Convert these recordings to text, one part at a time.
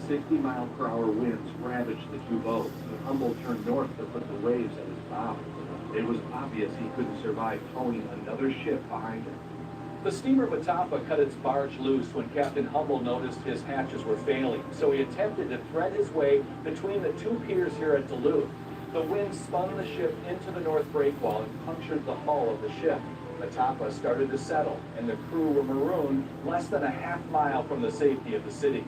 60-mile-per-hour winds ravaged the two boats, and Humboldt turned north to put the waves at his bow. It was obvious he couldn't survive towing another ship behind him. The steamer Matapa cut its barge loose when Captain Humboldt noticed his hatches were failing, so he attempted to thread his way between the two piers here at Duluth. The wind spun the ship into the north breakwall and punctured the hull of the ship. Matapa started to settle, and the crew were marooned less than a half-mile from the safety of the city.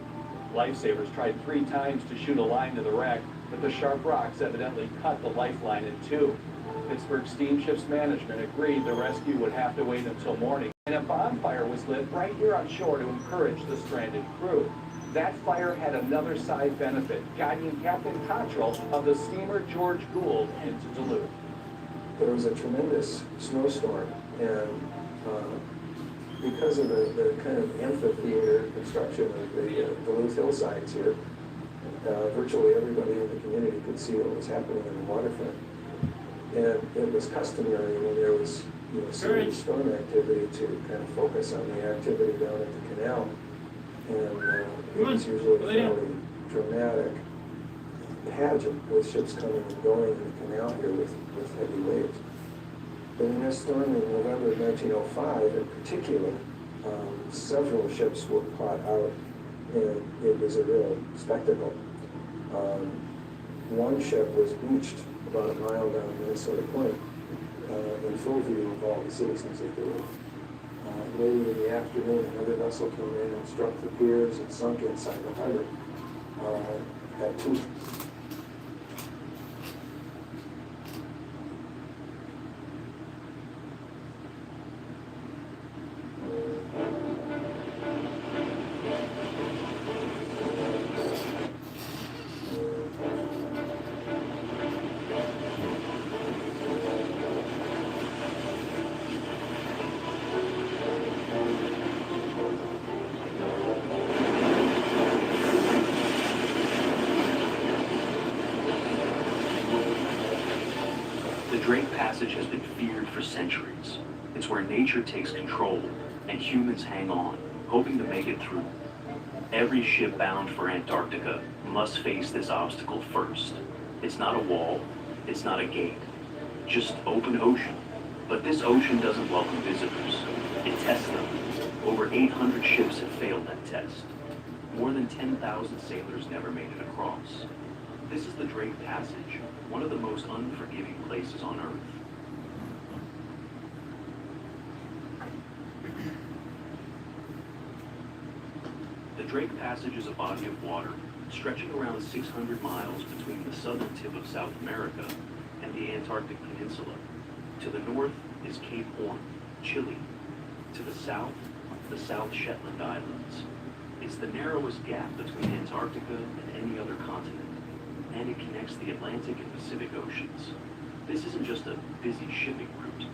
Lifesavers tried 3 times to shoot a line to the wreck, but the sharp rocks evidently cut the lifeline in two. Pittsburgh Steamship's management agreed the rescue would have to wait until morning, and a bonfire was lit right here on shore to encourage the stranded crew. That fire had another side benefit, guiding Captain Cottrell of the steamer George Gould into Duluth. There was a tremendous snowstorm, and because of the kind of amphitheater construction of the Duluth hillsides here, virtually everybody in the community could see what was happening in the waterfront. And it was customary when there was serious storm activity to kind of focus on the activity down at the canal. And it was usually a fairly dramatic pageant with ships coming and going in the canal here with heavy waves. But in this storm in November of 1905 in particular, several ships were caught out, and it was a real spectacle. One ship was beached about a mile down Minnesota Point in full view of all the citizens of Duluth. Later in the afternoon, another vessel came in and struck the piers and sunk inside the harbor at 2. The Drake Passage has been feared for centuries. It's where nature takes control and humans hang on, hoping to make it through. Every ship bound for Antarctica must face this obstacle first. It's not a wall, it's not a gate, just open ocean. But this ocean doesn't welcome visitors. It tests them. Over 800 ships have failed that test. More than 10,000 sailors never made it across. This is the Drake Passage, one of the most unforgiving places on Earth. The Drake Passage is a body of water stretching around 600 miles between the southern tip of South America and the Antarctic Peninsula. To the north is Cape Horn, Chile. To the south, the South Shetland Islands. It's the narrowest gap between Antarctica and any other continent, and it connects the Atlantic and Pacific Oceans. This isn't just a busy shipping route.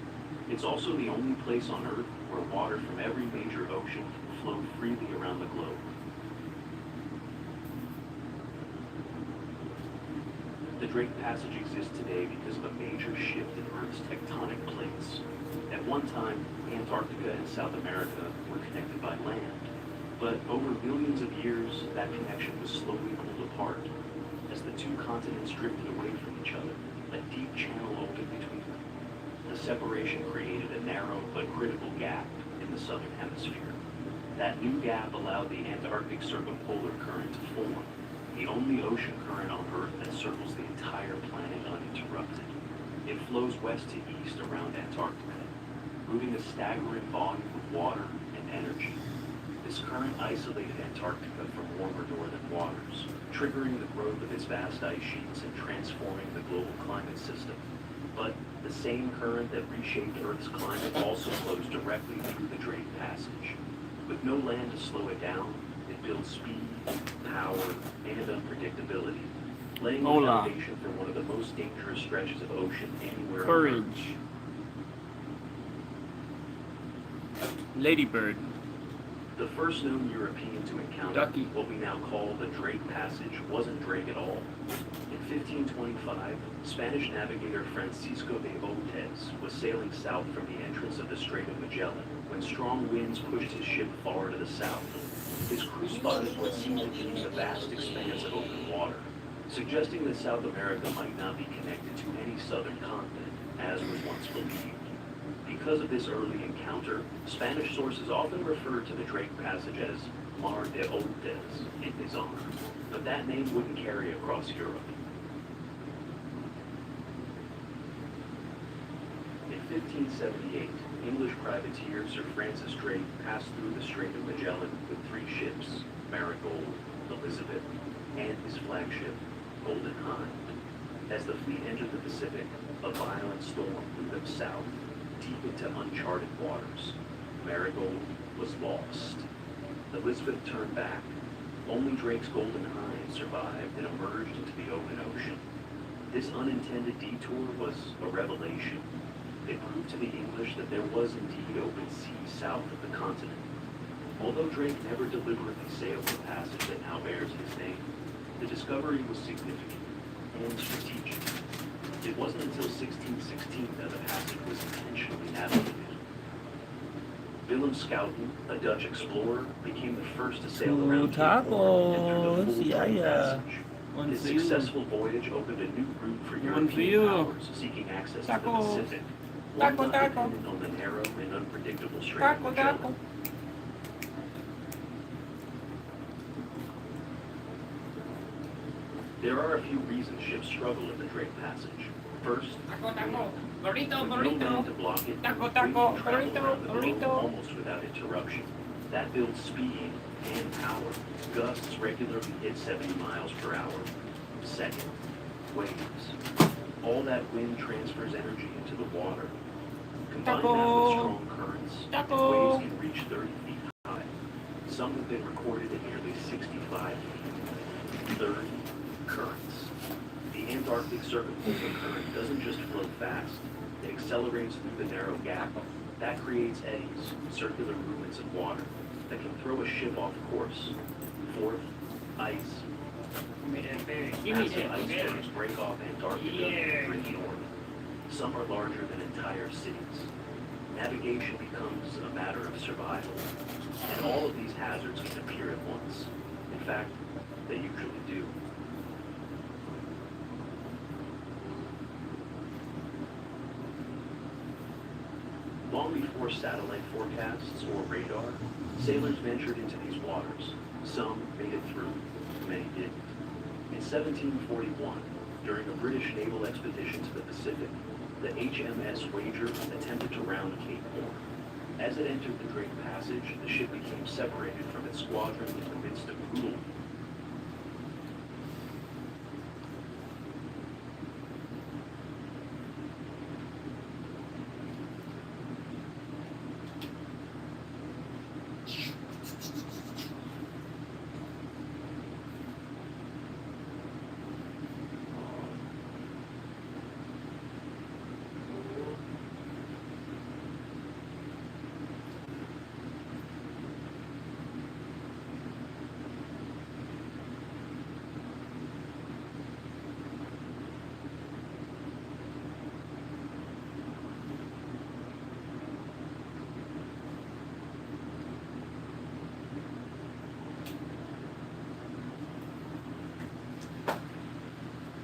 It's also the only place on Earth where water from every major ocean can flow freely around the globe. The Drake Passage exists today because of a major shift in Earth's tectonic plates. At one time, Antarctica and South America were connected by land, but over millions of years, that connection was slowly pulled apart. As the two continents drifted away from each other, a deep channel opened between them. The separation created a narrow but critical gap in the southern hemisphere. That new gap allowed the Antarctic circumpolar current to form, the only ocean current on Earth that circles the entire planet uninterrupted. It flows west to east around Antarctica, moving a staggering volume of water and energy. This current isolated Antarctica from warmer northern waters, triggering the growth of its vast ice sheets and transforming the global climate system. But the same current that reshaped Earth's climate also flows directly through the Drake Passage. With no land to slow it down, it builds speed, power, and unpredictability, laying the foundation for one of the most dangerous stretches of ocean anywhere on Earth. Ladybird. The first known European to encounter what we now call the Drake Passage wasn't Drake at all. In 1525, Spanish navigator Francisco de Otes was sailing south from the entrance of the Strait of Magellan when strong winds pushed his ship far to the south. His crew spotted what seemed to be a vast expanse of open water, suggesting that South America might not be connected to any southern continent, as was once believed. Because of this early encounter, Spanish sources often refer to the Drake Passage as Mar de Outes in his honor, but that name wouldn't carry across Europe. In 1578, English privateer Sir Francis Drake passed through the Strait of Magellan with 3 ships, Marigold, Elizabeth, and his flagship, Golden Hind. As the fleet entered the Pacific, a violent storm blew them south, deep into uncharted waters. Marigold was lost. Elizabeth turned back. Only Drake's Golden Hind survived and emerged into the open ocean. This unintended detour was a revelation. It proved to the English that there was indeed open sea south of the continent. Although Drake never deliberately sailed the passage that now bears his name, the discovery was significant and strategic. It wasn't until 1616 that the passage was intentionally navigated. Willem Schouten, a Dutch explorer, became the first to sail around Cape Horn and through the full Drake Passage. His successful voyage opened a new route for European powers seeking access to the Pacific, one not dependent on the narrow and unpredictable Strait of Magellan. There are a few reasons ships struggle in the Drake Passage. First, with no land to block it, we can travel around the globe almost without interruption. That builds speed and power. Gusts regularly hit 70 miles per hour. Second, waves. All that wind transfers energy into the water. Combine that with strong currents, waves can reach 30 feet high. Some have been recorded at nearly 65 feet. Third, currents. The Antarctic circumpolar current doesn't just flow fast, it accelerates through the narrow gap. That creates eddies, circular movements of water, that can throw a ship off course. Fourth, ice. Massive icebergs break off Antarctica and bring north. Some are larger than entire cities. Navigation becomes a matter of survival, and all of these hazards can appear at once. In fact, they usually do. Long before satellite forecasts or radar, sailors ventured into these waters. Some made it through, many didn't. In 1741, during a British naval expedition to the Pacific, the HMS Wager attempted to round Cape Horn. As it entered the Drake Passage, the ship became separated from its squadron in the midst of brutal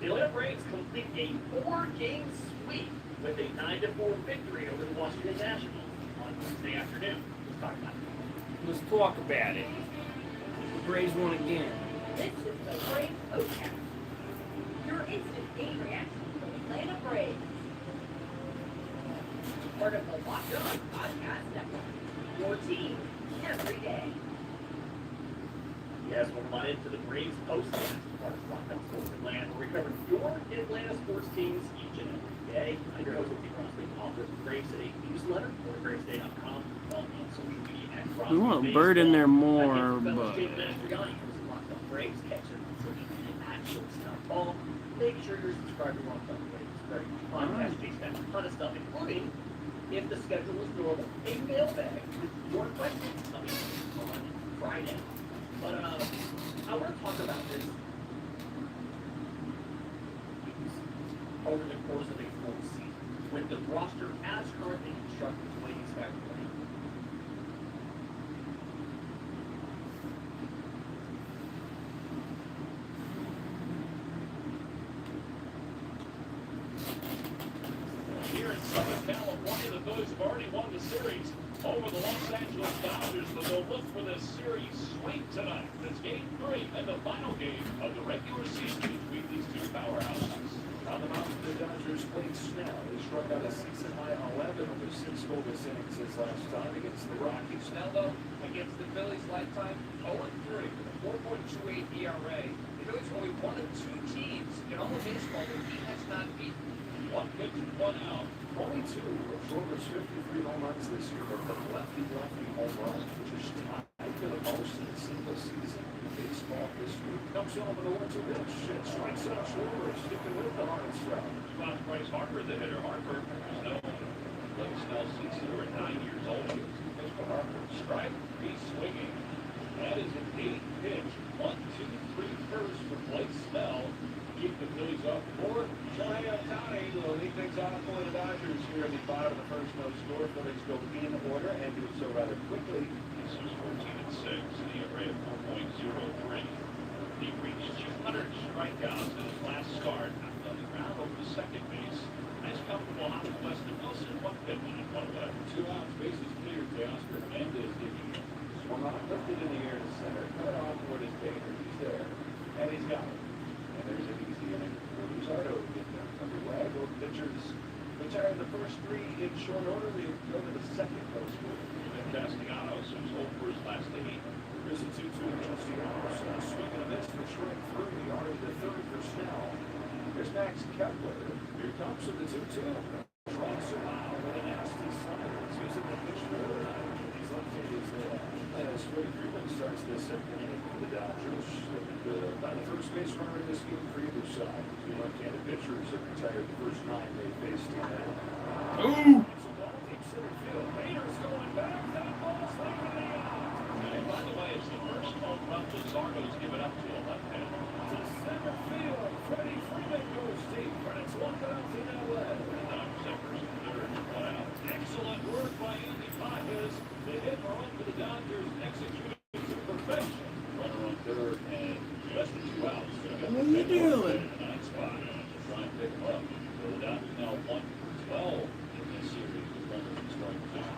The Atlanta Braves complete a 4-game sweep with a 9-4 victory over the Washington Nationals on Wednesday afternoon. Let's talk about it. Let's talk about it. The Braves won again. This is the Braves Podcast. Your instant game reaction to the Atlanta Braves. Part of the Locked On Podcast Network. Your team every day. Yes, we're on into the Braves postcast. Part of Locked On Sports Atlanta. We cover your Atlanta sports teams each and every day. I'm your host, Crosby, author of the Braves Day newsletter, or BravesDay.com, on social media at Crosby. We want a bird in there more, but Braves catcher on social media at Shortstop. Make sure you're subscribed to Locked On Braves. Very podcast based on a ton of stuff, including, if the schedule is normal, a mailbag with your questions coming on Friday. But I want to talk about this over the course of a full season, with the roster as currently constructed the way these guys are playing. the Phillies have already won the series over the Los Angeles Dodgers, but they'll look for this series sweep tonight. It's game 3 and the final game of the regular season between these two powerhouses. On the mound for the Dodgers, playing Snell. He struck out a season-high 11 over 6 scoreless innings his last time against the Rockies. Snell, though, against the Phillies lifetime, 0-3 with a 4.28 ERA. The Phillies are only one of 2 teams in all of baseball that he has not beaten. 1 pitch, 1 out. Only 2 of Schwarber's 53 home runs this year have been lefty-lefty home runs, which is tied for the most in a single season in baseball history. Comes on with a 1-2 pitch and strikes out Schwarber, sticking with the hard strike. About Bryce Harper, the hitter. Harper is known. Blake Snell, 6 at 9 years old. Pitch for Harper. Strike, he's swinging. That is an 8-pitch. 1-2-3 first for Blake Snell. Keep the Phillies up 4. Shohei Ohtani will lead things off for the Dodgers here in the bottom of the first no score. Phillies go in order and do so rather quickly. This was 14-6, and the ERA of 4.03. He reached 200 strikeouts in his last start. Knocked on the ground over to second base. Nice comfortable hop to Weston Wilson. 1 pitch and 1 away. 2 outs, bases cleared. Teoscar Hernandez digging in. Swung on, lifted in the air to center. Cut off toward his Baker. He's there. And he's got it. And there's an easy inning for Luzardo to get them underway. Both pitchers retired the first 3 in short order. They go to the second no score. And Castellanos, who's over for his last 8. Here's a 2-2 against the Arsenal. Swing and a miss for strike 3. Already the third for Snell. Here's Max Kepler. Here comes from the 2-2. Strikes him out with a nasty slider. Using the pitch for overtime. He's left-handed there. As Freddie Freeman starts the second inning for the Dodgers. About the first base runner in this game for either side. 2 left-handed pitchers have retired the first 9 they faced tonight. Ooh! It's a ball deep center field. Bader's going back. That ball's leaving the out. And by the way, it's the first home run Luzardo's given up to a left-hander. To center field. Freddie Freeman goes deep, and it's 1-0 LA. Dodgers at first and third, 1 out. Excellent work by Andy Pages. The hit run for the Dodgers executed to perfection. Runner on third and just 2 outs. What are you doing? In the 9th spot. Try and pick him up. So the Dodgers now 1-12 in this series with runners in scoring position.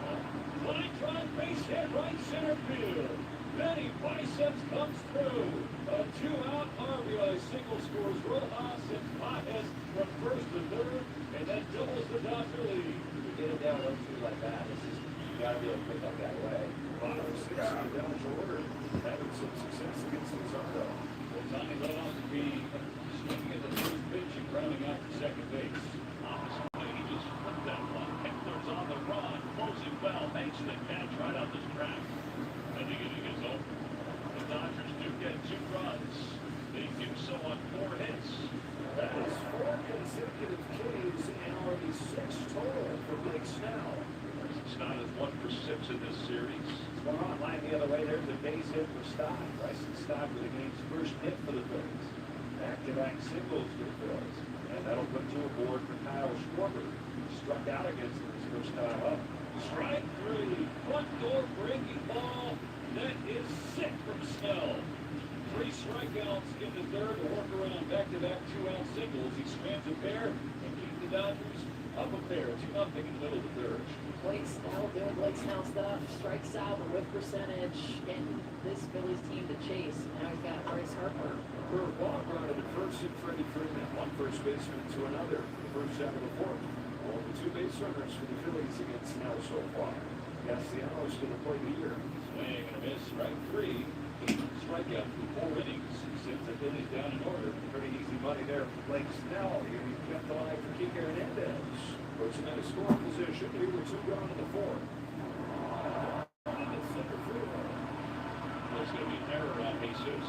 Line drive base hit right center field. Benny Biceps comes through. A 2-out RBI single scores Rojas and Pages from first to third, and that doubles the Dodger lead. You get it down 1-2 like that. It's just, you got to be able to pick up that way. Bottom 6 in the Dodger order. Having some success against Luzardo. Well, Tommy led off to be swinging at the first pitch and grounding out to second base. Thomas Brady just flipped that one. Kepler's on the run, closing well, makes the catch right on this track. And the inning is over. The Dodgers do get 2 runs. They do so on 4 hits. That is 4 consecutive Ks and already 6 total for Blake Snell. Stott is 1 for 6 in this series. Swung on, line the other way. There's a base hit for Stott. Bryson Stott with the game's first hit for the Phillies. Back-to-back singles for the Phillies. And that'll put 2 aboard for Kyle Schwarber, who struck out against him his first time up. Strike 3. Front door breaking ball. That is sick from Snell. 3 strikeouts in the third to work around back-to-back 2-out singles. He slams a pair and keeps the Dodgers up a pair. 2-0 in the middle of the third. Blake Snell doing Blake Snell stuff, strikes out the whip percentage, getting this Phillies team to chase. Now he's got Bryce Harper. For a walk grounded at first and Freddie Freeman, 1 first baseman to another. The first out of the 4th. Only 2 base runners for the Phillies against Snell so far. Castellanos going to play the year. Swing and a miss. Strike 3. 8 strikeouts through 4 innings. Sends the Phillies down in order. Pretty easy money there for Blake Snell. Here we got the line for Kike Hernandez. Puts him in a scoring position. Here with 2 gone in the 4th. Center field. There's going to be an error on Jesus.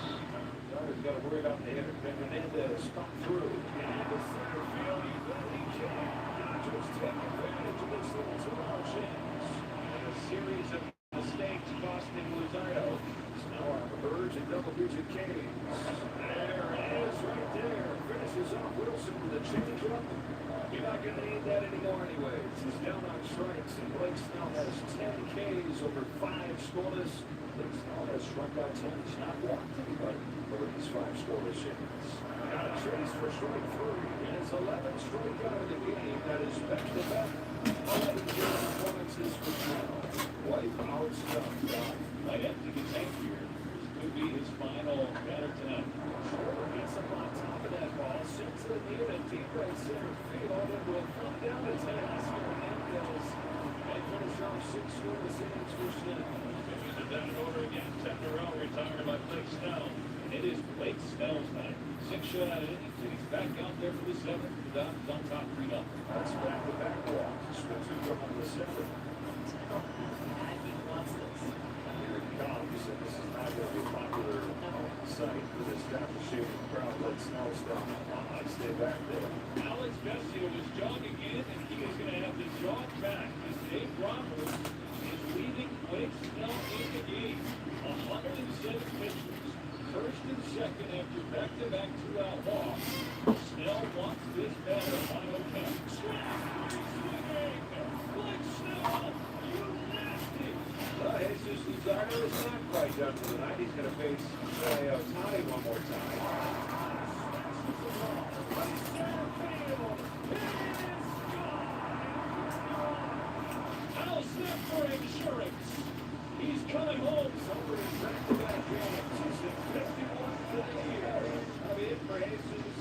Dodgers got to worry about the hitter. Hernandez come through. And the center field, he really can. Dodgers take advantage of this little 2-out chance. And a series of mistakes costing Luzardo. Snell on the verge and double-digit Ks. There it is right there. Finishes off Wilson with a change-up. You're not going to need that anymore anyways. He's down on strikes, and Blake Snell has 10 Ks over 5 scoreless. Blake Snell has struck out 10. He's not walked anybody over these 5 scoreless innings. Got a chase for strike three, and it's 11 strikeout of the game. That is back-to-back 11 performances for Snell. Wipe out stuff. Might empty the tank here. This could be his final batter tonight. Schwarber gets up on top of that ball, sends it near to deep right center field, and will come down to task here in Hills. And finish off 6 scoreless innings for Snell. Pitchers are down in order again. 10 in a row retired by Blake Snell. And it is Blake Snell's night. 6 shutout innings, and he's back out there for the 7th. The Dodgers on top 3-0. That's back-to-back walks. Switzer from the 7th. He wants this. Here it comes, and this is not going to be a popular site for this establishing crowd. Let Snell stop. Stay back there. Alex Vecchio is jogging in, and he is going to have to jog back as Dave Roberts is leaving Blake Snell in the game. 107 pitches. First and second after back-to-back 2-out walks. Snell wants this batter final count. Swinging! Blake Snell! You nasty! Well, Jesus Luzardo is not quite done for the night. He's going to face Ohtani one more time. Al Smith for insurance. He's coming home. Somebody back-to-back games. He's at 51 for the year. That'll be it for Jesus.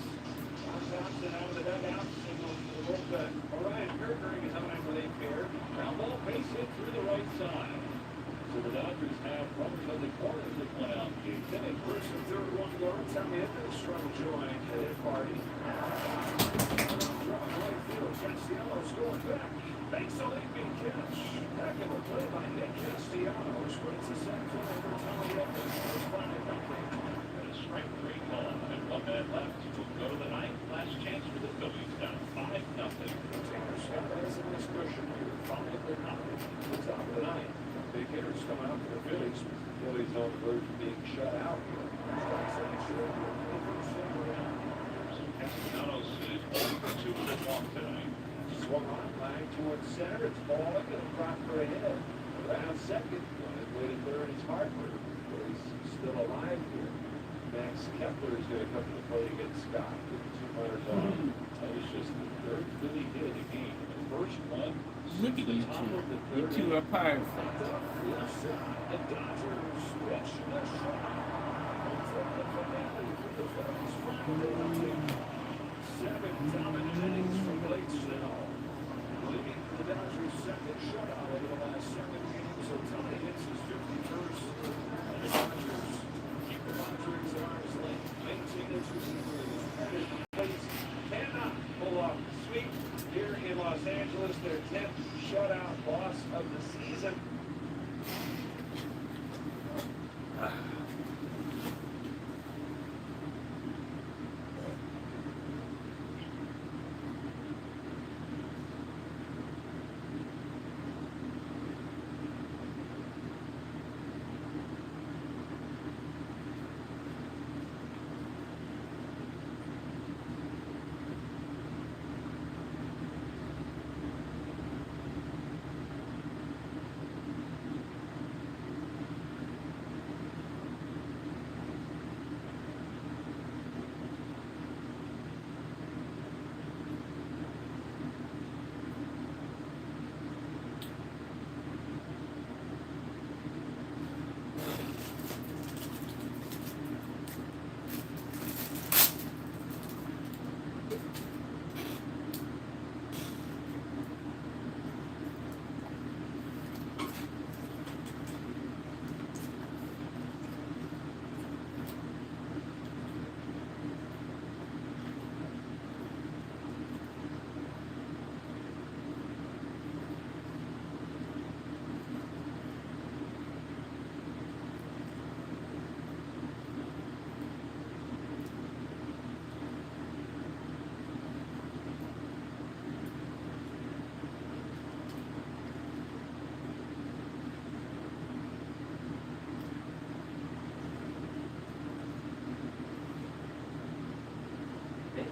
Ron Thompson out of the dugout. Signals to the bullpen. Orion Kirkering is on in relief here. Ground ball base hit through the right side. So the Dodgers have runners on the corners with 1 out. Eighth inning. First and third, 1 goal. Tommy Edmonds from join the hit party. From right field, Castellanos going back. Makes a leaping catch. Back in the play by Nick Castellanos. Brings the second play for Tommy Edmonds. First final company. And a strike 3 ball. And 1 minute left. We'll go to the ninth. Last chance for the Phillies down 5-0. Tanner Scott has a nice cushion here. 5-0. The top of the ninth. Big hitters come out for the Phillies. Phillies on the verge of being shut out here. Castellanos is 0 for 2 with a walk tonight. Swung on, line towards center. It's ball up and a drop for a hit. Around second, on his way to third, it's Harper. But he's still alive here. Max Kepler is going to come to the plate against Scott with 2 runners on. That was just the third Philly hit of the game. The first one, Look at the you top two. of the You third. two are powerful. Left side, the Dodgers switch the shot. Until the finale for the Phillies. Friday night. 7 dominant innings from Blake Snell. Leading the Dodgers' second shutout over the last 7 games. Ohtani hits his 51st. And the Dodgers keep the Padres at arm's length. Maintain its receiver lead. And the Phillies cannot pull off the sweep here in Los Angeles. Their 10th shutout loss of the season.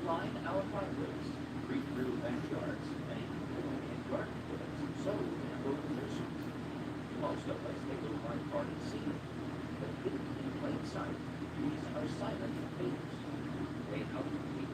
Line our partners, free through backyards, and garden equipment, so handle positions. Most of us take a hard part of the scene, but hidden in plain sight, these are silent figures. They help keep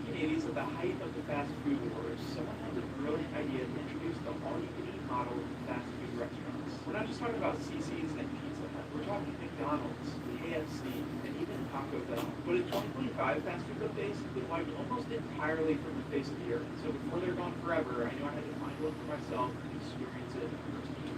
1980s, at the height of the fast food wars, someone had the brilliant idea to introduce the all-you-can-eat model of fast food restaurants. We're not just talking about CC's and Pizza Hut. We're talking McDonald's, KFC, and even Taco Bell. But in 2025, fast food buffets have been wiped almost entirely from the face of the earth. So before they're gone forever, I knew I had to find one for myself and experience it firsthand.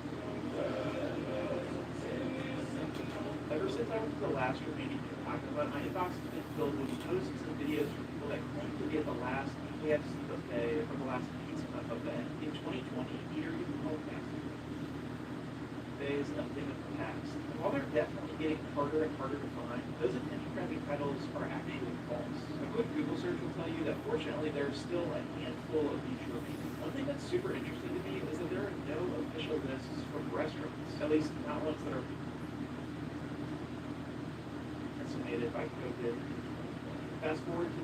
Ever since I went to the last remaining Taco Bell, my inbox has been filled with posts and videos from people that claim to be at the last KFC buffet or the last Pizza Hut buffet. In 2020, eater you can call fast food buffets a thing of the past. And while they're definitely getting harder and harder to find, those attention-grabbing titles are actually false. A quick Google search will tell you that fortunately there's still a handful of these remaining. One thing that's super interesting to me is that there are no official lists from restaurants, at least not ones that are decimated by COVID. Fast forward to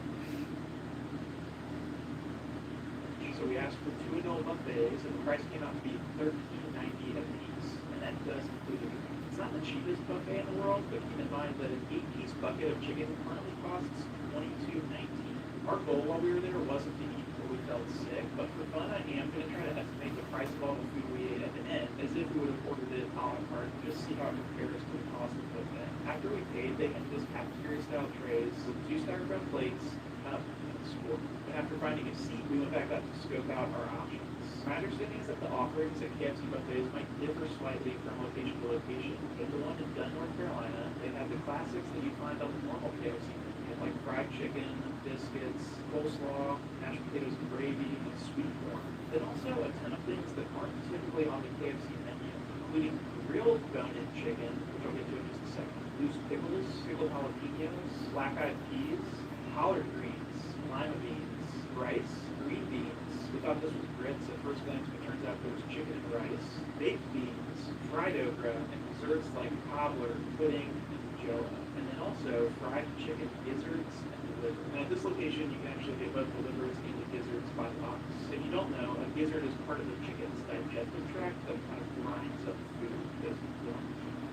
so we asked for 2 adult buffets, and the price came out to be $13.90 a piece, and that does include the meat. It's not the cheapest buffet in the world, but keep in mind that an 8-piece bucket of chicken currently costs $22.19. Our goal while we were there wasn't to eat until we felt sick, but for fun, I am going to try to estimate the price of all the food we ate at the end, as if we would have ordered it a la carte, just see how it compares to the cost of the buffet. After we paid, they handed us cafeteria-style trays with 2 styrofoam plates, and a score. And after finding a seat, we went back up to scope out our options. My understanding is that the offerings at KFC buffets might differ slightly from location to location. At the one in Dunn, North Carolina, they have the classics that you find on the normal KFC menu, like fried chicken, biscuits, coleslaw, mashed potatoes and gravy, and sweet corn. Then also a ton of things that aren't typically on the KFC menu, including grilled bone-in chicken, which I'll get to in just a second, loose pickles, pickled jalapenos, black-eyed peas, collard greens, lima beans, rice, green beans. We thought this was grits at first glance, but turns out there was chicken and rice, baked beans, fried okra, and desserts like cobbler, pudding, and jello. And then also fried chicken gizzards and liver. And at this location, you can actually get both the livers and the gizzards by the box. If you don't know, a gizzard is part of the chicken's digestive tract that kind of grinds up food. I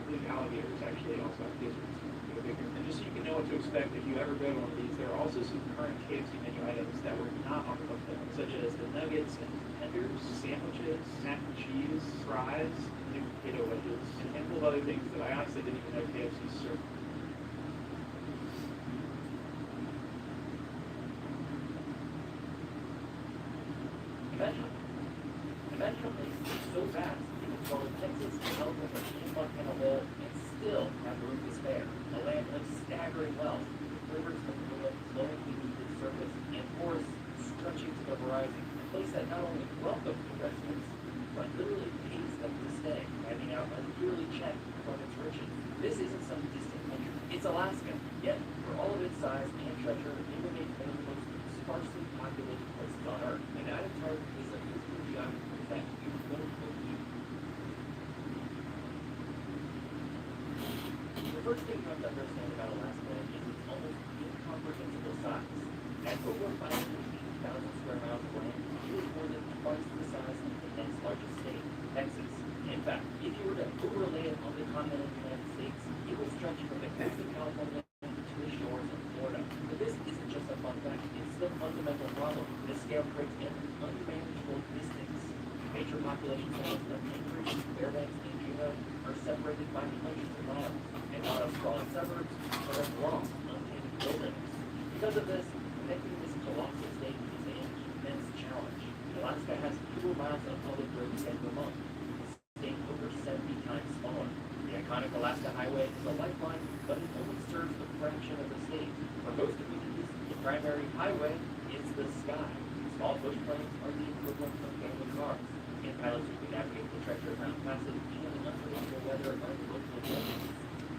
believe alligators actually also have gizzards. And just so you can know what to expect if you ever go to one of these, there are also some current KFC menu items that were not on the buffet, such as the nuggets and tenders, sandwiches, mac and cheese, fries, new potato wedges, and a handful of other things that I honestly didn't even know KFC served. Imagine a place so vast, you can swallow Texas, California, and Montana whole, and still have room to spare. A land of staggering wealth, rivers of flowing beneath its surface, and forests stretching to the horizon. A place that not only welcomes the residents, but literally pays them to stay, handing out a yearly check from its riches. This isn't some distant country. It's Alaska. Yet, for all of its size and treasure, it remains one of the most sparsely populated places on Earth. And that in turn is a physical geography that you won't believe. The first thing you have to understand about Alaska is its almost incomprehensible size. At over 580,000 square miles of land, it is more than twice the size of the next largest state, Texas. In fact, if you were to overlay it on the continental United States, it would stretch from the coast of California to the shores of Florida. But this isn't just a fun fact, it's the fundamental problem. This scale creates an unmanageable distance. Major population centers of Anchorage, Fairbanks, and Juneau are separated by hundreds of miles, and not of sprawling suburbs, but of long, untainted buildings. Because of this, connecting this colossal state is an immense challenge. Alaska has fewer miles of public roads than Vermont, a state over 70 times smaller. The iconic Alaska Highway is a lifeline, but it only serves a fraction of the state. For most communities, the primary highway is the sky. Small bush planes are the equivalent of family cars, and pilots who can navigate the treacherous mountain passes and unpredictable weather are local legends.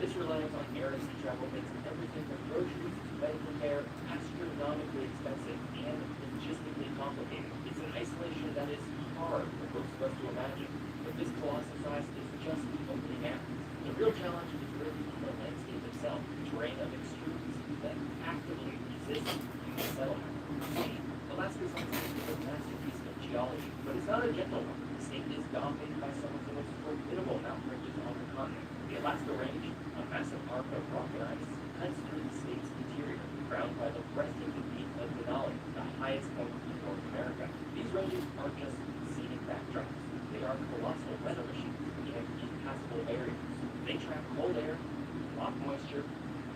This reliance on air and sea travel makes everything from groceries to medical care astronomically expensive and logistically complicated. It's an isolation that is hard for most of us to imagine, but this colossal size is just the opening act. The real challenge is really the landscape itself, the terrain of extremes that actively resist human settlement. See, Alaska's landscape is a masterpiece of geology, but it's not a gentle one. The state is dominated by some of the most formidable mountain ranges on the continent. The Alaska Range, a massive arc of rock and ice, cuts through the state's interior, crowned by the breathtaking peak of Denali. colossal weather machines and impassable barriers. They trap cold air, lock moisture,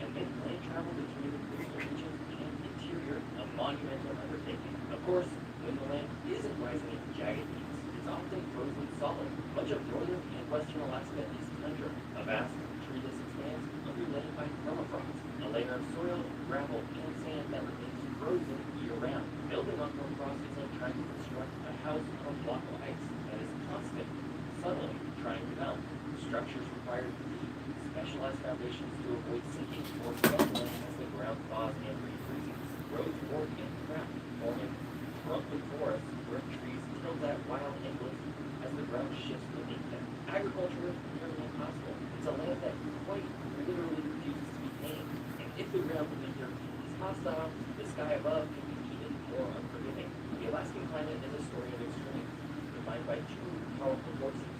and make land travel between the coastal regions and interior a monumental undertaking. Of course, when the land isn't rising into jagged peaks, it's often frozen solid. Much of northern and western Alaska is tundra, a vast, treeless expanse underlain by permafrost, a layer of soil, gravel, and sand that remains frozen year-round. Building on permafrost is like trying to construct a house on a block of ice that is constant, subtly trying to melt. Structures require deep, specialized foundations to avoid sinking or crumbling as the ground thaws and refreezes. Roads fork and crack, forming trunkless forests where trees tilt at wild angles as the ground shifts beneath them. Agriculture is nearly impossible. It's a land that quite literally refuses to be tamed. And if the ground beneath your feet is hostile, the sky above can be even more unforgiving. The Alaskan climate is a story of extremes, defined by two powerful forces: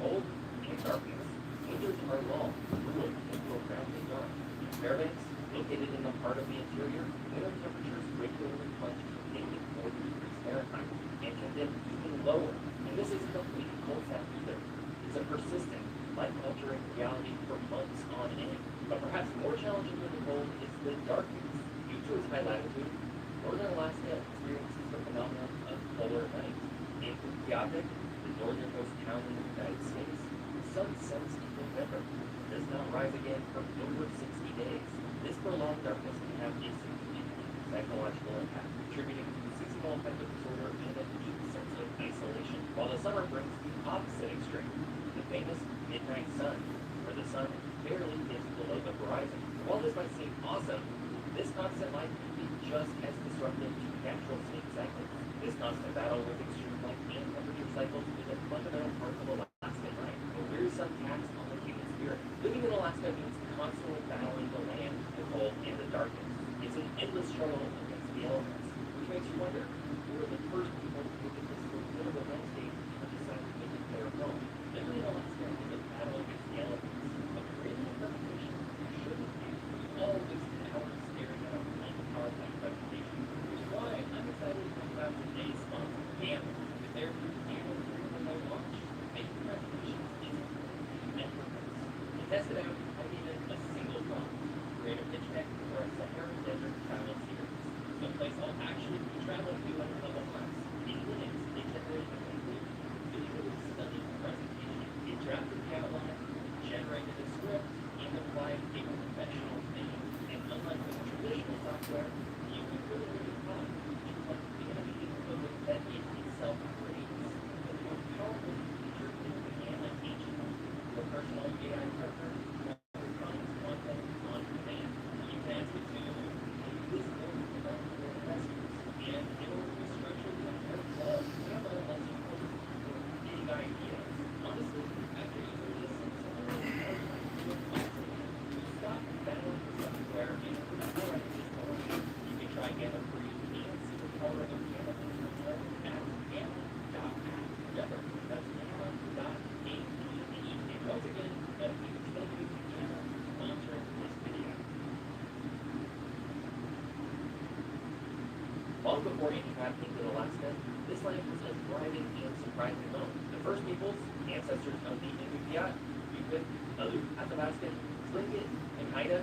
cold and darkness. Winters are long, cooling, and profoundly dark. In Fairbanks, located in the heart of the interior, winter temperatures regularly plunge to negative 40 degrees Fahrenheit and can dip even lower. And this isn't a complete cold snap either. It's a persistent, life-altering reality for months on end. But perhaps more challenging than the cold is the darkness. Due to its high latitude, northern Alaska experiences the phenomenon of polar night. In Utqiagvik, the northernmost town in the United States, the sun sets in November and does not rise again for over 60 days. This prolonged darkness can have a significant psychological impact, contributing to seasonal affective disorder and a deep sense of isolation, while the summer brings the opposite extreme, the famous midnight sun, where the sun barely dips below the horizon. While this might seem awesome, this constant light can be just as disruptive to natural sleep cycles. This constant battle with extreme light and temperature cycles is a fundamental part of Alaskan life, a wearisome tax on the human spirit. Living in Alaska means constantly battling the land, the cold, and the darkness. It's an endless struggle against the elements, which makes you wonder, who are the first people to look at this literal landscape and decide to make it their home? Living in Alaska is a battle against the elements, a creative reputation shouldn't be. We all wasted hours staring at our own PowerPoint presentation, which is why I'm excited to talk about today's sponsor, Gamma, with their new annual remote launch, making presentations easy and effortless. To test it out, I needed a single prompt: create a pitch deck for a Sahara Desert travel series, someplace I'll actually be traveling to on a level class. In minutes, they generated a complete, visually stunning presentation. It drafted the outline, generated the script, and applied a professional theme. And unlike with traditional software, you can really fun. It's like the animated code that it itself creates. But the most powerful feature is the Gamma agent, the personal AI partner that refines content on demand. You can ask it to this board about your investments, and it will restructure the entire club. Gamma lets you put your big ideas. Honestly, after using this you stop battling the software and rewrite this code. You can try Gamma free and see the power of Gamma at gamma.app. Remember, that's gamma.app. And once again, a huge thank you to Gamma for sponsoring this video. Long before any craft came to Alaska, this land was a thriving and surprising home. The first peoples, ancestors of the Inupiat, Yupik, Aleut Athabaskan, Tlingit, and Haida,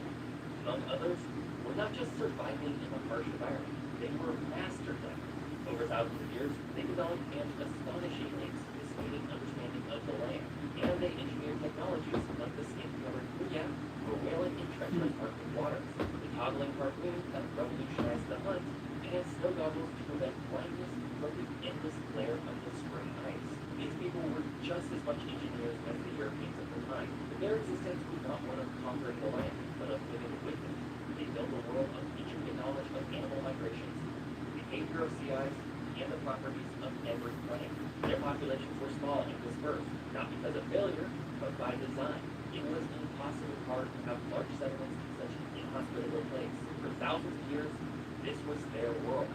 among others, were not just surviving in a harsh environment, they were mastered them. Over thousands of years, they developed an astonishingly sophisticated understanding of the land, and they engineered technologies like the skin-covered kuya for whaling in treacherous Arctic waters, the toggling harpoon that revolutionized the hunt, and snow goggles to prevent blindness from the endless glare of the spring ice. These people were just as much engineers as the Europeans of the time, but their existence was not one of conquering the land, but of living with it. They built a world of intricate knowledge of animal migrations, behavior of sea ice, and the properties of every plant. Their populations were small and dispersed, not because of failure, but by design. It was impossibly hard to have large settlements in such an inhospitable place. For thousands of years, this was their world.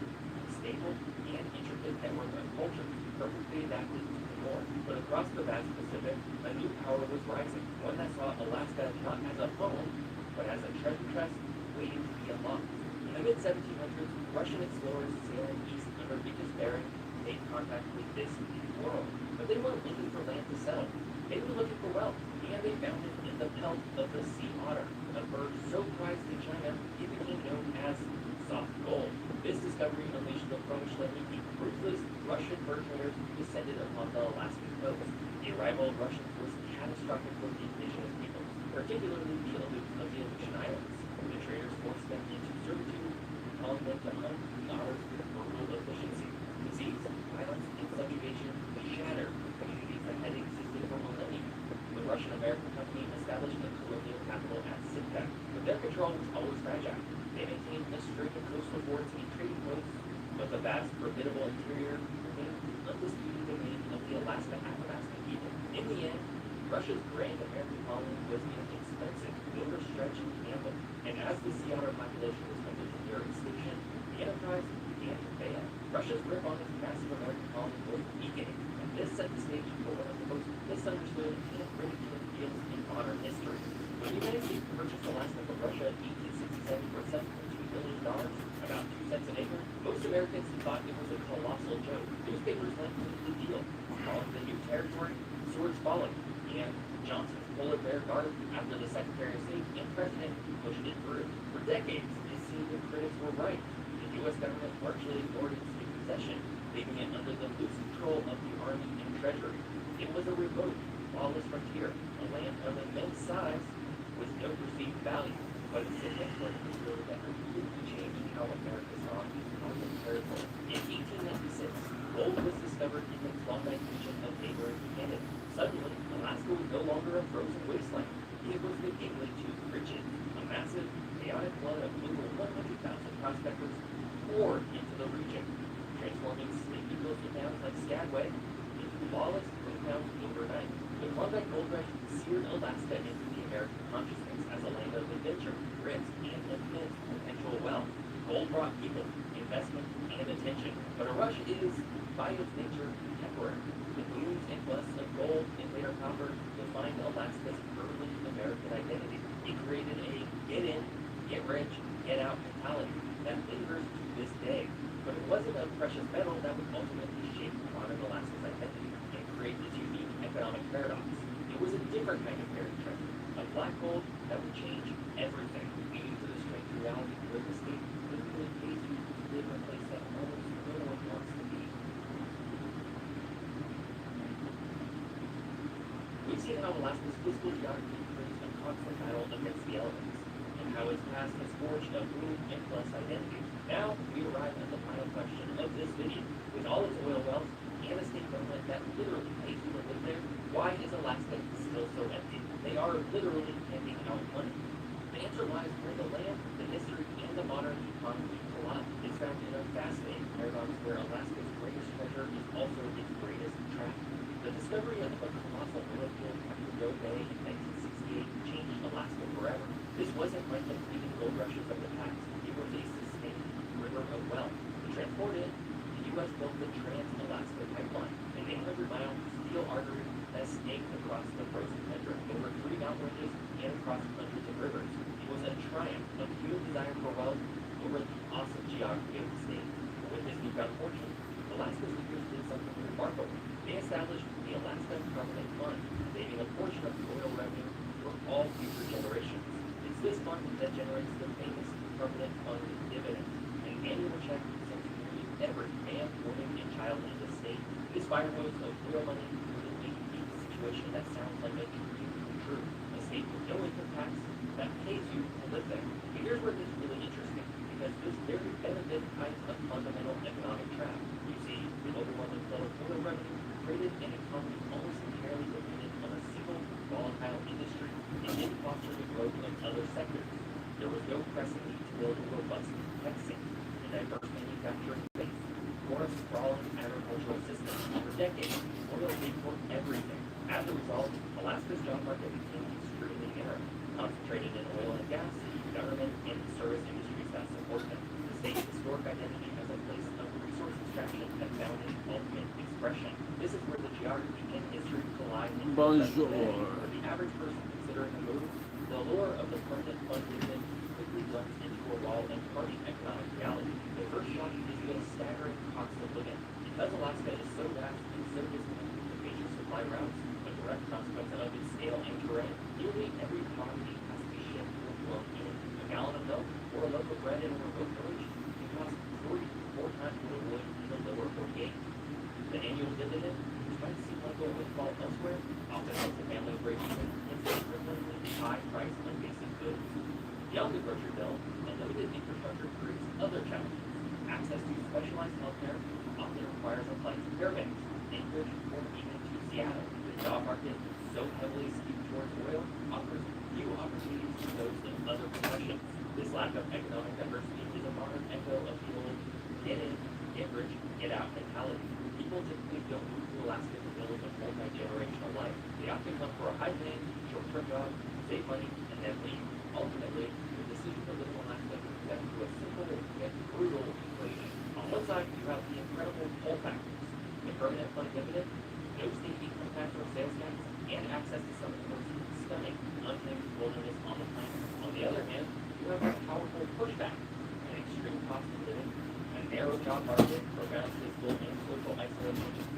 Stable and intricate network of cultures, perfectly adapted to the north. But across the vast Pacific, a new power was rising, one that saw Alaska not as a home, but as a treasure chest waiting to be unlocked. In the mid-1700s, Russian explorers sailing east under Vickers Bering made contact with this new world. But they weren't looking for land to settle. They were looking for wealth, and they found it in the pelt of the sea otter, a bird so prized in China it became known as soft gold. This discovery unleashed the French that the ruthless Russian fur traders descended upon the Alaskan coast. The arrival of Russians was catastrophic for the indigenous peoples, particularly the Aleut of the Aleutian Islands. The traders forced them into servitude, calling them to hunt the otters with brutal efficiency. Disease, violence, and subjugation shattered communities that had existed for millennia. The Russian-American company established a colonial capital at Sitka, but their control was always fragile. They maintained a string of coastal forts and trading posts, but the vast, formidable interior remained the undisputed domain of the Alaska-Athabascan people. In the end, Russia's grand American colony was inexpensive, overstretched, and ample, and as the sea otter population was coming to near extinction, the enterprise began to fail. Russia's grip on its massive American colony was weakening, and this set the stage for one of the most misunderstood and ridiculed deals in modern history. When the United States purchased Alaska from Russia in 1867 for $7.2 billion, about 2 cents an acre, most Americans thought it was a colossal joke. Newspapers went with the deal, calling the new territory Swords Folly, and Johnson's polar bear guard after the Secretary of State and President pushed it through. For decades, it seemed the critics were right. The U.S. government largely ignored its new possession, leaving it under the loose control of the Army and Treasury. It was a remote, lawless frontier, a land of immense size with no perceived value, but its significance was really that completely changed how America saw its colonial territory. In 1896, gold was discovered in the Klondike region of neighboring Canada. Suddenly, Alaska was no longer a frozen wasteland. It was the gateway to riches. A massive, chaotic flood of over 100,000 prospectors poured into the region, transforming sleepy coastal towns like Skagway into lawless towns overnight. The Klondike Gold Rush seared Alaska into the American consciousness as a land of adventure, risk, and immense potential wealth. Gold brought people, investment, and attention, but a rush is, by its nature, temporary. The booms and busts of gold and later copper defined Alaska's early American identity. It created a get in, get rich, get out mentality that lingers to this day. But it wasn't a precious metal that would ultimately shape modern Alaska's identity and create this unique economic paradox. It was a different kind of buried treasure, a black gold that would change everything, leading to the strange reality where the state literally pays you to live in a place that almost no one wants to be. We've seen how Alaska's physical geography creates a constant battle against the elements, and how its past has forged a boom and bust identity. Now, we arrive at the final question of this video. With all its oil wealth and a state government that literally pays you to live there, why is Alaska still so empty? They are literally handing out money. The answer lies where the land, the history, and the modern economy collide. It's found in a fascinating paradox where Alaska's greatest treasure is also its greatest trap. The discovery of a colossal oil field after Doe Bay in 1968 changed Alaska forever. This wasn't like the fleeting gold rushes of the past. It was a sustained river of wealth. To transport it, the U.S. built the Trans-Alaska Pipeline, an 800-mile steel artery that snaked across the frozen tundra, over 3 mountain ranges, and across hundreds of rivers. It was a triumph of human desire for wealth over the awesome geography of the state. With this newfound fortune, Alaska's leaders did something remarkable. They established the Alaska Provident Fund, saving a portion of the oil revenue for all future generations. It's this fund that generates the famous Provident Fund dividend, an annual check sent to nearly every man, woman, and child in the state. This fire hose of oil money created a unique situation that sounds like a dream come true. A state with no income tax that pays you to live there. And here's where it gets really interesting, because this very benefit hides a fundamental economic trap. You see, the overwhelming flow of oil revenue created an economy almost entirely dependent on a single volatile industry and didn't foster the growth of other sectors. There was no pressing need to build a robust tech scene, a diverse manufacturing base, or a sprawling agricultural system. For decades, oil paid for everything. As a result, Alaska's job market became extremely narrow, concentrated in oil and gas, government, and service industries that support them. The state's historic identity as a place of resource extraction had found its ultimate expression. This is where the geography and history collide in Bonjour. For the average person considering a move, the allure of the permanent fund dividend quickly blends into a raw and harsh economic reality. The first shock is the staggering cost of living. Because Alaska is so vast and so distant, the major supply routes, a direct consequence of its scale and terrain. Nearly every commodity has to be shipped or flown in. A gallon of milk or a loaf of bread in a remote village can cost 4 times more wood in the lower 48. The annual dividend, which might seem like a windfall elsewhere, often helps the family break even and significantly high price on basic goods. Beyond the grocery bill, unlimited infrastructure creates other challenges. Access to specialized healthcare often requires a flight to Fairbanks, Anchorage, or even to Seattle. The job market, so heavily skewed towards oil, offers few opportunities to those in other professions. This lack of economic diversity is a modern echo of the old get in, get rich, get out mentality. People typically don't move to Alaska to build a multi-generational life. They often come for a high-paying, short-term job, save money, and then leave. Ultimately, the decision to live in Alaska comes down to a simple yet brutal equation. On one side, you have the incredible pull factors, the permanent fund dividend, no state income tax or sales tax, and access to some of the most stunning, untamed wilderness on the planet. On the other hand, you have a powerful pushback, an extreme cost of living, a narrow job market, profound physical and social isolation.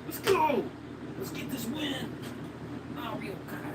Let's go! Let's get this win! I'll be okay.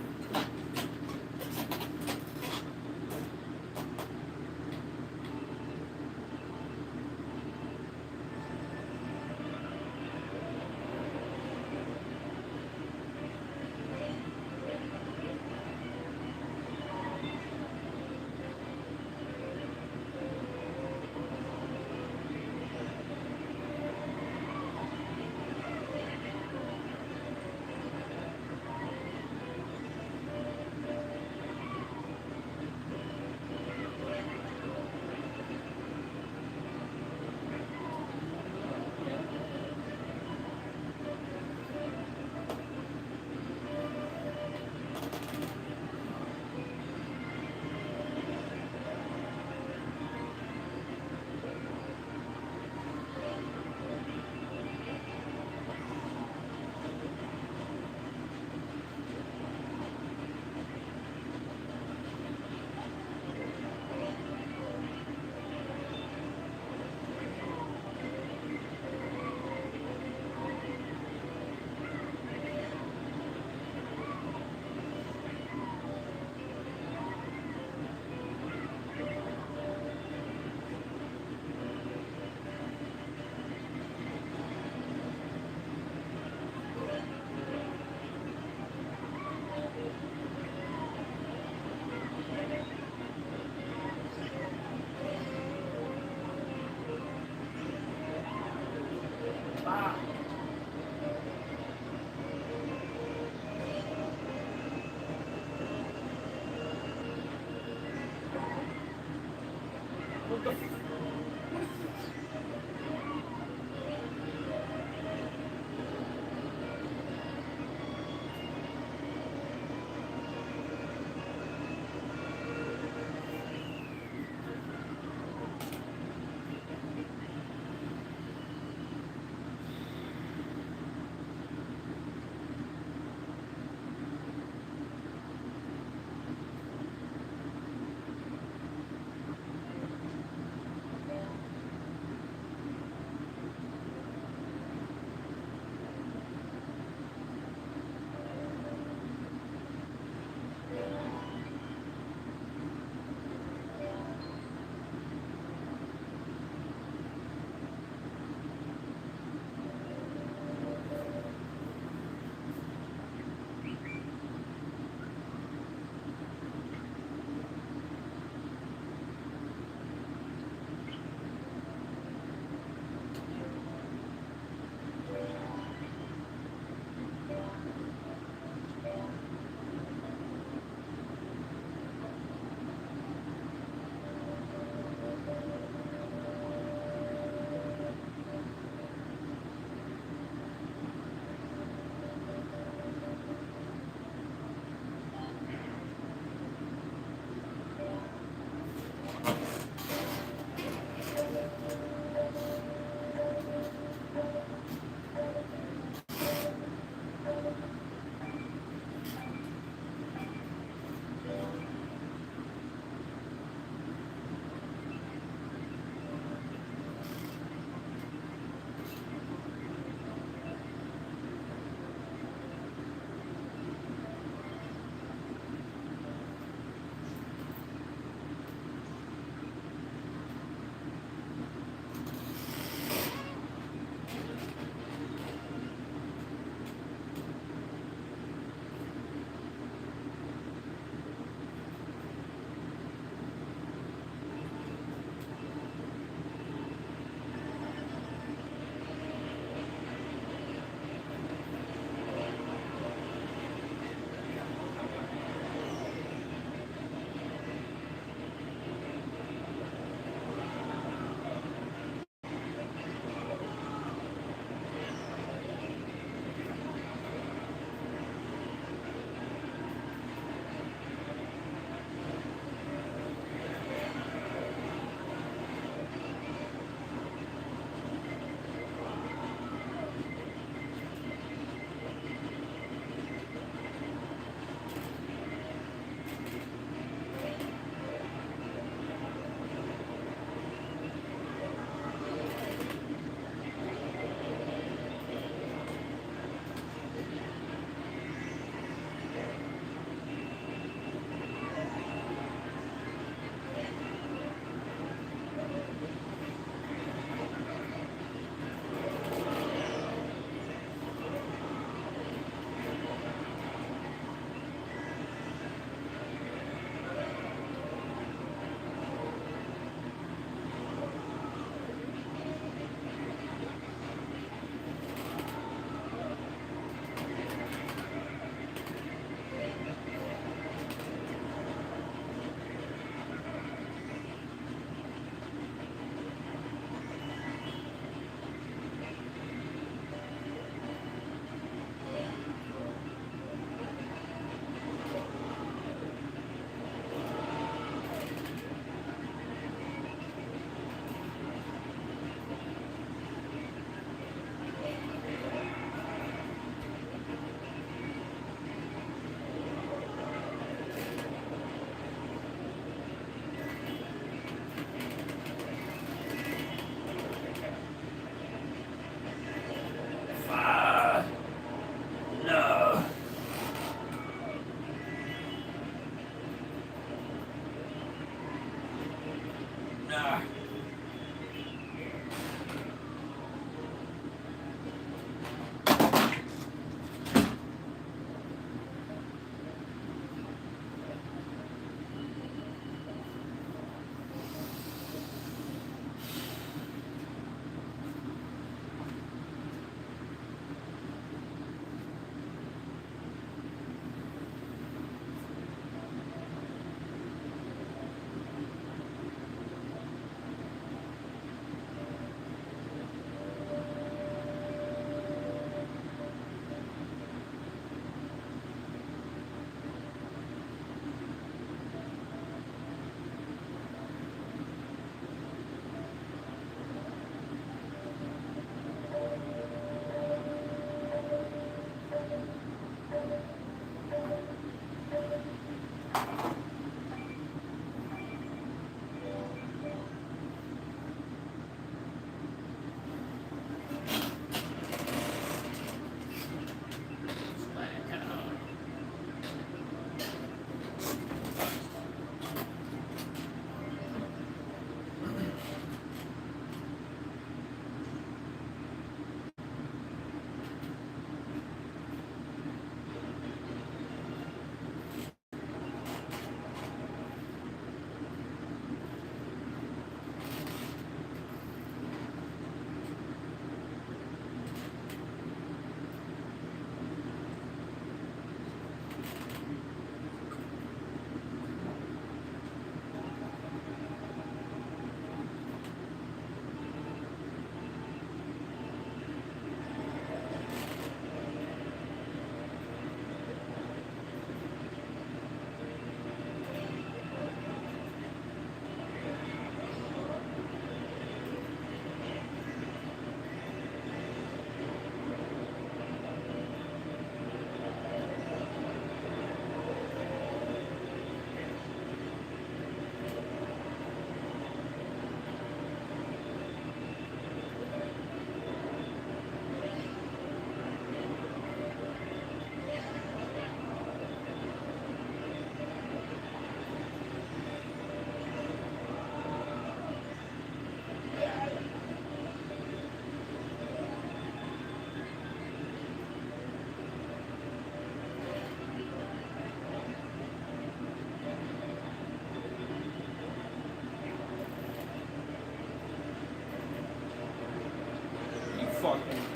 fucking.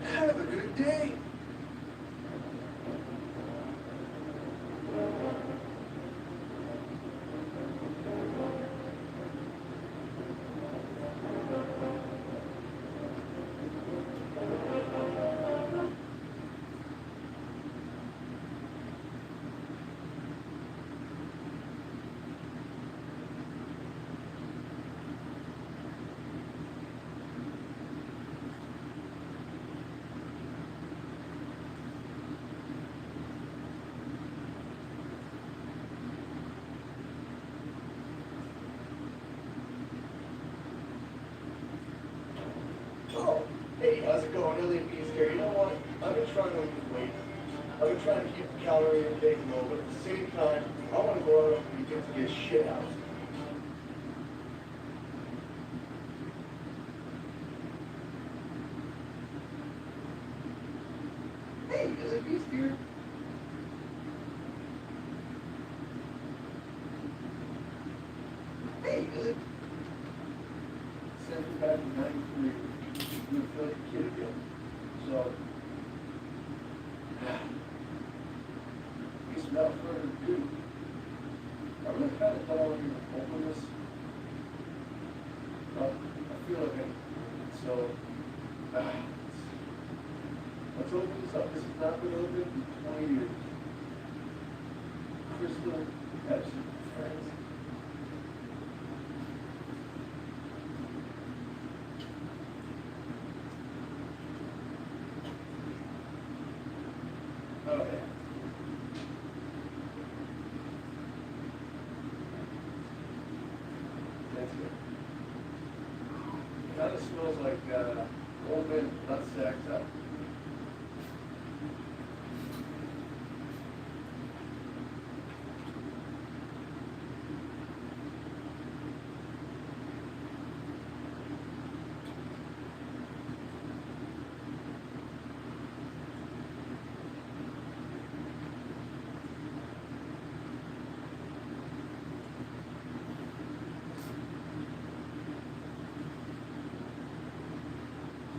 Have a good day. Hey, how's it going? Elliot Bees here. You know what? I've been trying to lose weight. I've been trying to keep the calorie intake low, but at the same time, I want to go out and get to get shit out. Hey, Elliot Bees here. Hey, Elliot. Sent you back in 93. You feel like a kid again. So, it's without further ado, I really kind of don't want to even open this, but I feel like it. So, let's open this up. This has not been opened in 20 years. Crystal Pepsi, friends. Oh, yeah. That's good. Kind of smells like old man nut sacks out.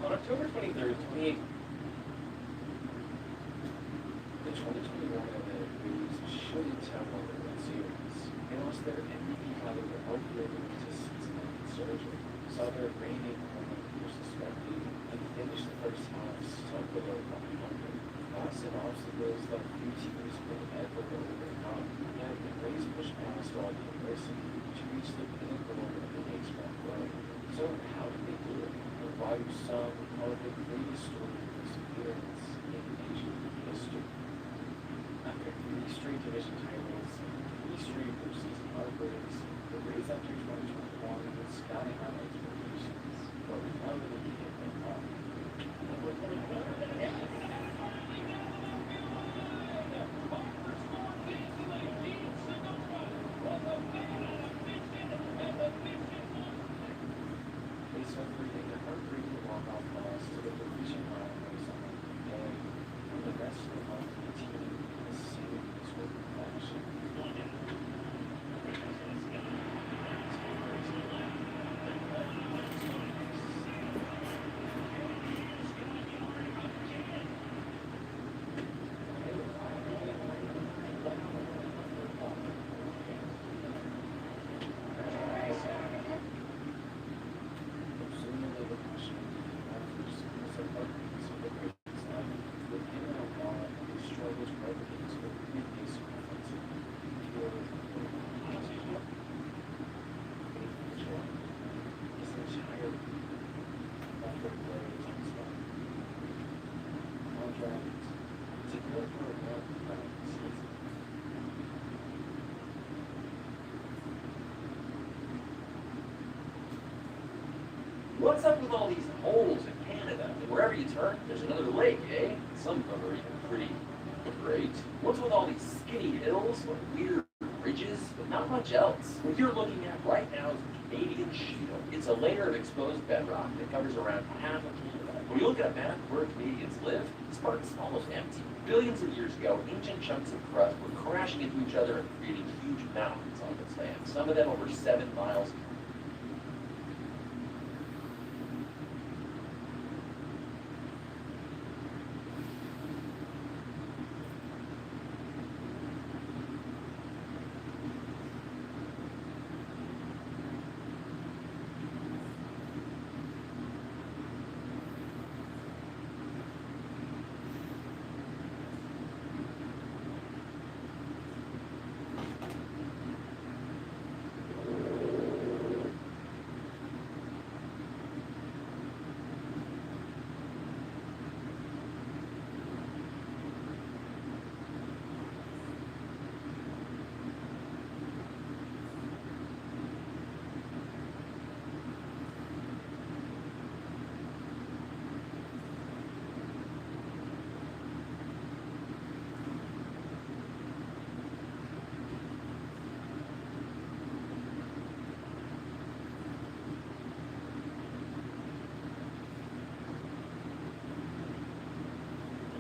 On October 23rd, 2018, The 2021 Atlantic Breeze shouldn't have won the World Series. They lost their MVP caliber outfielder to Cincinnati surgery, saw their reigning home run suspended, and finished the first half stuck below 500. Boston obstacles that few teams will ever overcome, yet the Rays pushed past all the adversity to reach the pinnacle of the baseball world. So how did they do it? And why do some call it the greatest story of perseverance in Major League history? After 3 straight division titles and 3 straight postseason heartbreaks, the Rays enter 2021 with sky-high expectations, but without an immediate impact. They suffered a heartbreaking walk-off loss to the division rivals on opening day, and the rest of the month continued in the same disorderly fashion. What's up with all these holes in Canada? Wherever you turn, there's another lake, eh? Some of them are even pretty great. What's with all these skinny hills or weird ridges, but not much else? What you're looking at right now is Canadian Shield. It's a layer of exposed bedrock that covers around half of Canada. When you look at a map of where Canadians live, this part's almost empty. Billions of years ago, ancient chunks of crust were crashing into each other and creating huge mountains on this land. Some of them over 7 miles.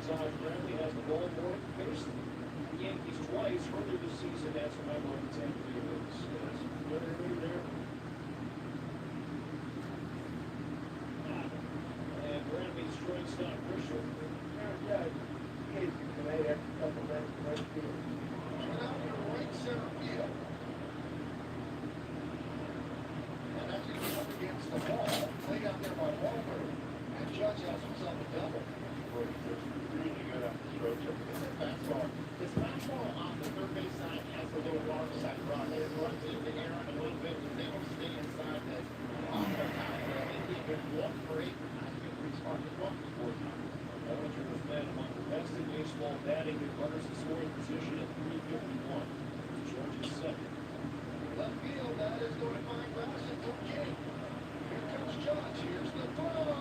side. Bradley has the ball for it. Faced the Yankees twice earlier this season. That's a member of the Tampa Bay Rays. Everybody there. And Bradley strikes out Grisham. Yeah, he tonight after a couple minutes in right field. And out to right center field. And as he came up against the wall, played out there by Walker, and Judge has himself a double. Really good off the stroke. Fastball. His fastball on the third base side has a little water side run. It runs into the air a little bit, but they don't stay inside that. On the top, I think he could walk for 8 times. He could spark the walk for 4 times. Bellinger was man among the best in baseball batting with runners in scoring position at 351. George's second. Left field, that is going to find grass. It's okay. Here comes Judge. Here's the throw.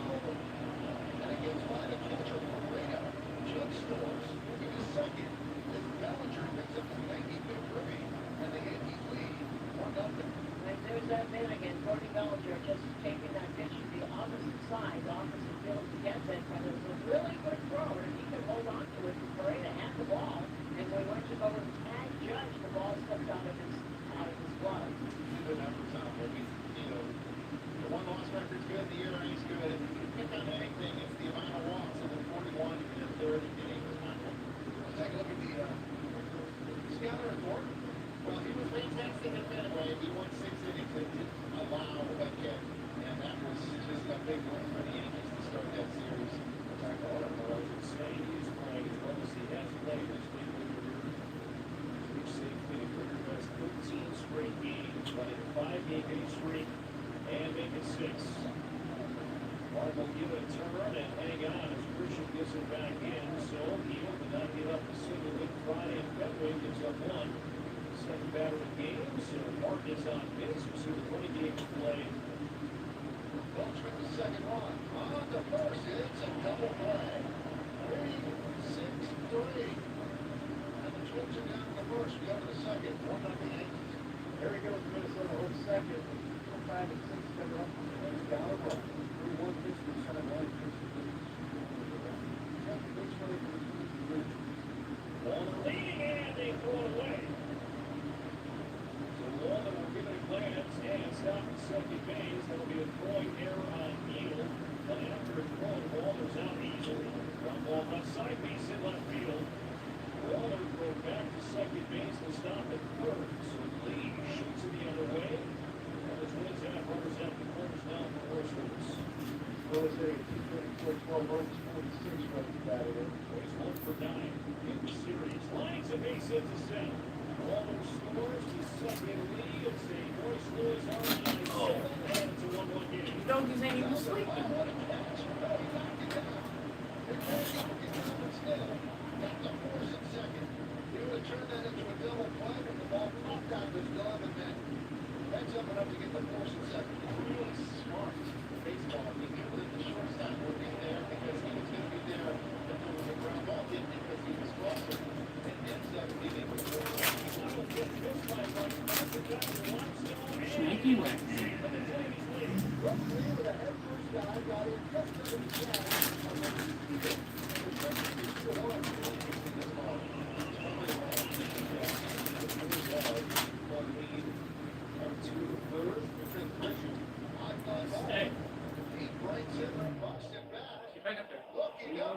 And it gets by the catcher for Reno. Judge scores. Moving to second. As Bellinger picks up the 95th ribby. And the Yankees lead 1-0. And there's that man again, Cody Bellinger, just taking that pitch to the opposite side, the opposite field to get that, and it was a really good throw, and he could hold on to it. Pereira had the ball, and when he went to go and tag Judge, the ball slipped out of his glove. Good numbers on it. The one-loss record's good, the ERA's good. If you can pick on anything, it's the amount of walks in the 41 in the third inning was not good. Let's take a look at the scatter report. Well, he was fantastic at that way. He won 6 innings and didn't allow a hit. And that was just a big win for the Yankees to start that series. Miscellaneous playing as well as he has played this week. Which safely the Cricket has 13 straight games, running a 5-game streak and make it 6. Mark will give it a turn and hang on as Grisham gives it back in. So Neal did not give up a single hit Friday, and Fenway gives up 1. Second batter of the game, so Mark is on base. We'll see the 20 games played. Goldschmidt the second run. On the first, it's a double play. 3-6-3. And the Twins are down in the first. We go to the second. 1-0 Yankees. There he goes, Minnesota home second. 5 and 6 coming up. And he's got a run. 3-1 pitch for center line. Walner leading and they throw it away. So Walner will give it a glance and stop at second base. That'll be a throwing error on Neal. But after a throw, Walner's out easily. Ground ball left side base in left field. Walner will go back to second base to stop at third. So Lee shoots it the other way. And the Twins have runners at the corners now for Roasters. Phillies hitting 234, 12 runs, 46 runs batted in. Boys 1 for 9 in the series. Lines a base hit to center. Walner scores to second. Lee and St. Royce Lewis are on 7 and it's a 1-1 game. Doggies ain't even sleeping. What a catch. Oh, he knocked it down. They're trying to get down and still. Got the force at second. He would have turned that into a double play, but the ball popped out his glove and then that's up enough to get the force at second. Really smart baseball. He knew that the shortstop would be there because he was going to be there if there was a ground ball hit because he was closer. And ends up being able to throw it. Snaky wax. Broke free with a head first dive, got in just under the jab. And then the Twins is 2-1. Hey. He breaks it and bucks it back. Get back up there. Looking up.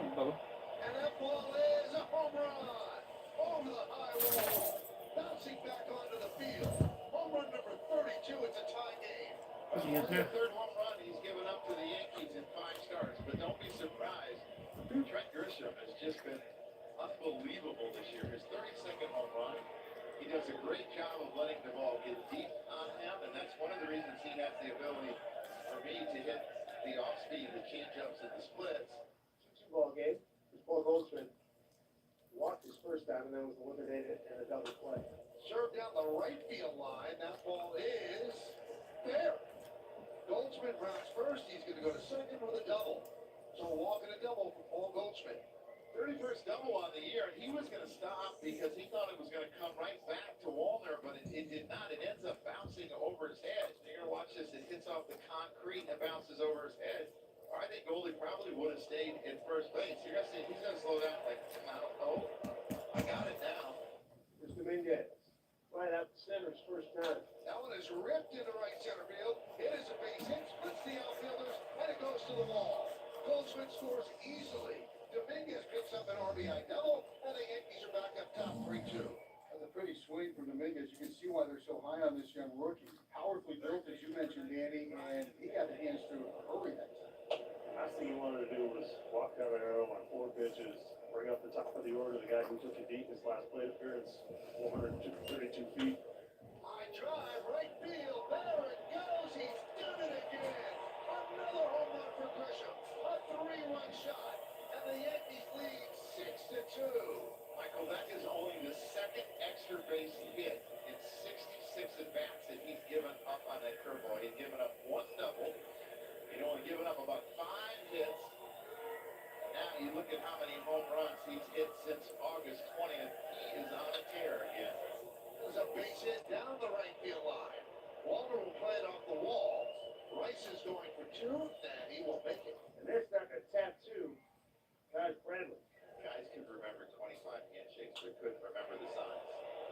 And that ball is a home run. Over the high wall. Bouncing back onto the field. Home run number 32. It's a tie game. Only the third home run he's given up to the Yankees in 5 starts, but don't be surprised. Trent Grisham has just been unbelievable this year. His 32nd home run. He does a great job of letting the ball get deep on him, and that's one of the reasons he has the ability for me to hit the off-speed, the change-ups, and the splits. 2-ball game. Paul Goldschmidt walked his first time and then was eliminated in a double play. Served down the right field line. That ball is there. Goldschmidt rounds first. He's going to go to second with a double. So a walk and a double for Paul Goldschmidt. 31st double on the year, and he was going to stop because he thought it was going to come right back to Walner, but it did not. It ends up bouncing over his head. You're going to watch this. It hits off the concrete and bounces over his head. I think Goldie probably would have stayed in first base. You're gonna see he's gonna slow down like, I don't know. I got it now. Here's Dominguez. Right out to center's first time. That one is ripped into right center field. It is a base hit, splits the outfielders, and it goes to the wall. Goldschmidt scores easily. Dominguez picks up an RBI double, and the Yankees are back up top 3-2. That's a pretty swing from Dominguez. You can see why they're so high on this young rookie. Powerfully built, as you mentioned, Danny, and he got the hands through a hurry that time. Last thing he wanted to do was walk down the arrow on 4 pitches, bring up the top of the order, the guy who took it deep his last plate appearance, 432 feet. I drive right field. There it goes. He's done it again. Another home run for Grisham. A 3-run shot. And the Yankees lead 6-2. Michael, that is only the second extra base hit in 66 at-bats that he's given up on that curveball. He'd given up 1 double. He'd only given up about 5 hits. Now you look at how many home runs he's hit since August 20th. He is on a tear again. There's a base hit down the right field line. Walter will play it off the wall. Rice is going for 2, and he will make it. And they're starting to tattoo Todd Bradley. Guys could remember 25 handshakes, but couldn't remember the signs.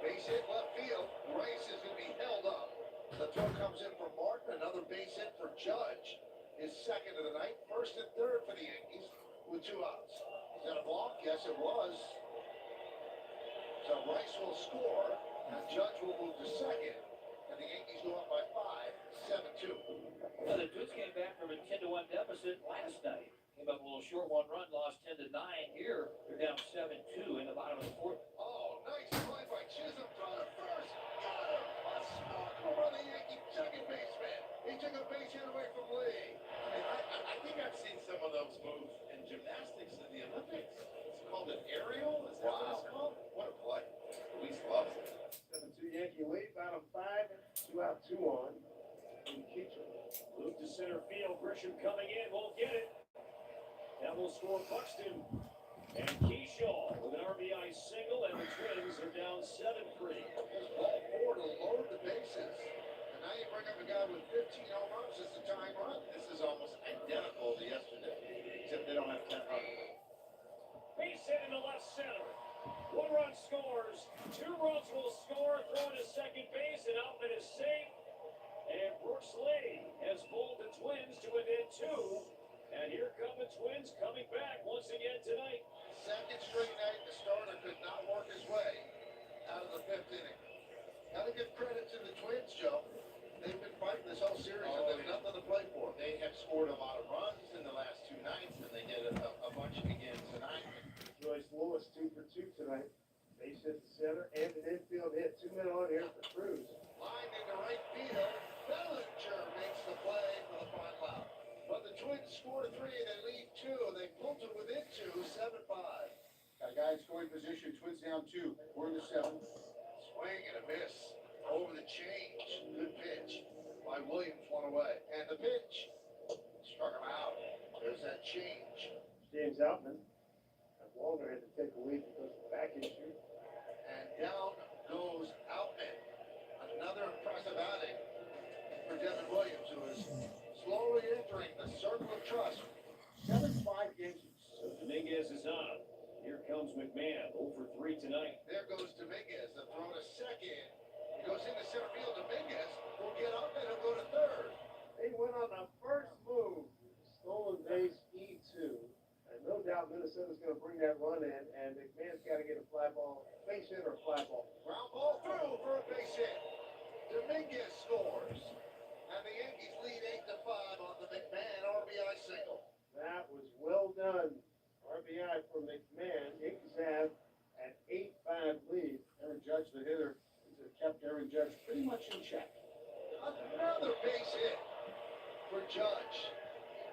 Base hit left field. Rice is going to be held up. The throw comes in for Martin. Another base hit for Judge. His second of the night. First and third for the Yankees with 2 outs. Is that a block? Yes, it was. So Rice will score, and Judge will move to second, and the Yankees go up by 5, 7-2. Well, the Twins came back from a 10-1 deficit last night. Came up a little short 1 run, lost 10-9 here. They're down 7-2 in the bottom of the 4th. Oh, nice play by Chisholm, throw to first. Got him! A sparkle by the Yankee second baseman. He took a base hit away from Lee. I mean, I think I've seen some of those moves in gymnastics in the Olympics. It's called an aerial. Is that what it's called? What a play. Luis loves it. 7-2 Yankee lead, bottom 5, 2 out, 2 on. Move to center field. Grisham coming in. Won't get it. That will score Buxton. And Keyshaw with an RBI single, and the Twins are down 7-3. There's ball 4 to load the bases. And now you bring up a guy with 15 home runs as the tying run. This is almost identical to yesterday, except they don't have 10 runs. Base hit into left center. 1 run scores. 2 runs will score. Throw to second base, and Outman is safe. And Brooks Lee has pulled the Twins to within 2. And here come the Twins coming back once again tonight. Second straight night, the starter could not work his way out of the 5th inning. Gotta give credit to the Twins, Joe. They've been fighting this whole series, and there's nothing to play for. They have scored a lot of runs in the last 2 nights, and they did a bunch again tonight. Joyce Lewis 2 for 2 tonight. Base hit to center and an infield hit. 2 men on here for Cruz. Line into right field. Bellinger makes the play for the final out. But the Twins score 3 and they lead 2. They pulled it within 2, 7-5. Got a guy in scoring position. Twins down 2. We're in the 7th. Swing and a miss. Over the change. Good pitch by Williams, 1 away. And the pitch struck him out. There's that change. James Outman. Walter had to take a lead because of the back issue. And down goes Outman. Another impressive outing for Devin Williams, who is slowly entering the circle of trust. 7-5 Yankees. So Dominguez is on. Here comes McMahon, 0 for 3 tonight. There goes Dominguez. The throw to second. He goes into center field. Dominguez will get up and he'll go to third. They went on the first move. Stolen base E2. And no doubt Minnesota's going to bring that run in, and McMahon's got to get a fly ball, base hit or fly ball. Ground ball through for a base hit. Dominguez scores. And the Yankees lead 8-5 on the McMahon RBI single. That was well done. RBI for McMahon. Yankees have an 8-5 lead. Aaron Judge, the hitter, has kept Aaron Judge pretty much in check. Another base hit for Judge.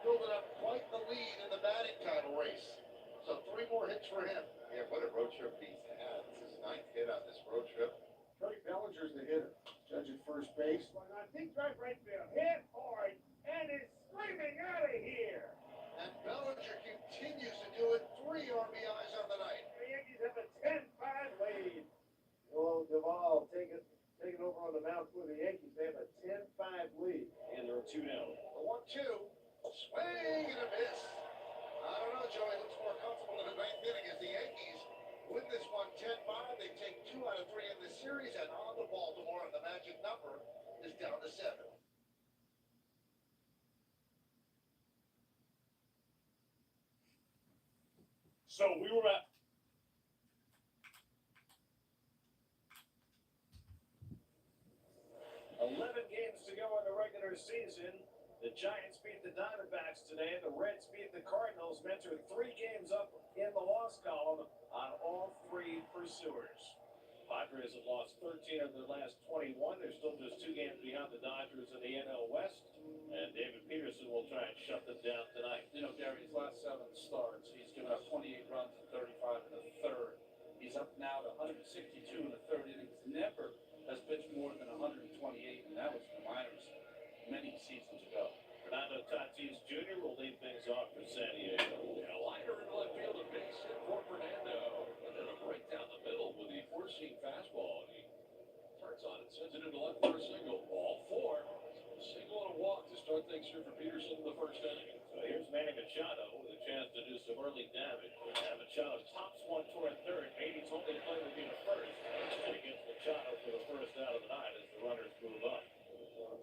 Building up quite the lead in the batting title race. So 3 more hits for him. Yeah, what a road trip he's had. This is his 9th hit on this road trip. Cody Bellinger's the hitter. Judge at first base. I think drive right field. Hit hard and is screaming out of here. And Bellinger continues to do it. 3 RBIs on the night. The Yankees have a 10-5 lead. Well, Duvall taking over on the mound for the Yankees. They have a 10-5 lead. And there are 2 down. The 1-2. Swing and a series, and on the Baltimore, and the magic number is down to 7. So we were at 11 games to go in the regular season. The Giants beat the Diamondbacks today. The Reds beat the Cardinals. Mets are 3 games up in the loss column on all 3 pursuers. Padres have lost 13 of their last 21. They're still just 2 games behind the Dodgers in the NL West. And David Peterson will try and shut them down tonight. You know, Gary, his last 7 starts, he's given up 28 runs and 35 in the third. He's up now to 162 in the third innings. Never has pitched more than 128, and that was in the minors many seasons ago. Fernando Tatis Jr. will lead things off for San Diego. A liner in left field, a base hit for Fernando. And then a break down the middle with the four-seam fastball. And he turns on it, sends it into left for a single. Ball 4. A single and a walk to start things here for Peterson in the first inning. So here's Manny Machado with a chance to do some early damage. And Machado tops one toward third. Beatty's only play will be the first. And he gets Machado for the first out of the night as the runners move up.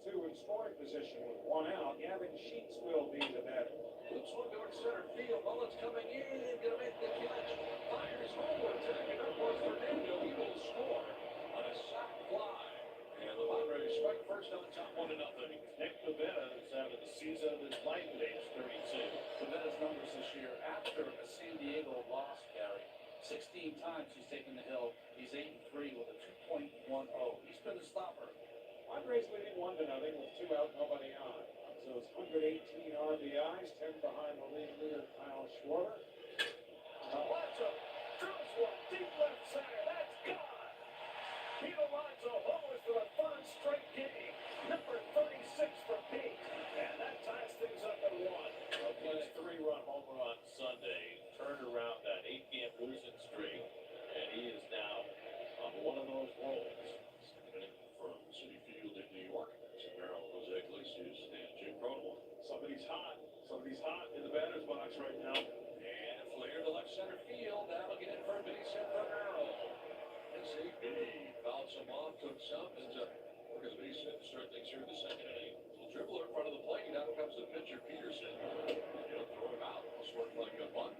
2 in scoring position with 1 out. Gavin Sheets will be the batter. Looks one towards center field. Mullins coming in. Gonna make the catch. Fires homeward. Taking up was Fernando. He will score on a sac fly. And the Padres strike first on the top 1-0. Nick Pivetta is having the season of his life at age 32. Pavetta's numbers this year after a San Diego loss, Gary. 16 times he's taken the hill. He's 8-3 with a 2.10. He's been a stopper. Padres leading 1-0 with 2 out, nobody on. So it's 118 RBIs, 10 behind the league leader Kyle Schwarber. Alonso drills one deep left center. That's gone. Pete Alonso homers for the 3rd straight game. Number 36 for Pete. And that ties things up at 1. His 3-run homer on Sunday turned around that 8-game losing streak. And he is now on one of those rolls. From Citi Field in New York, Merrill, Jose Iglesias, and Jim Cronenworth. Somebody's hot. Somebody's hot in the batter's box right now. And a flare to left center field. That'll get in for a base hit for Merrill. SAB fouled some off, took some, and work as a base hit to start things here in the second inning. Little dribbler in front of the plate. Now comes the pitcher, Peterson. He'll throw him out. Almost worked like a bunt.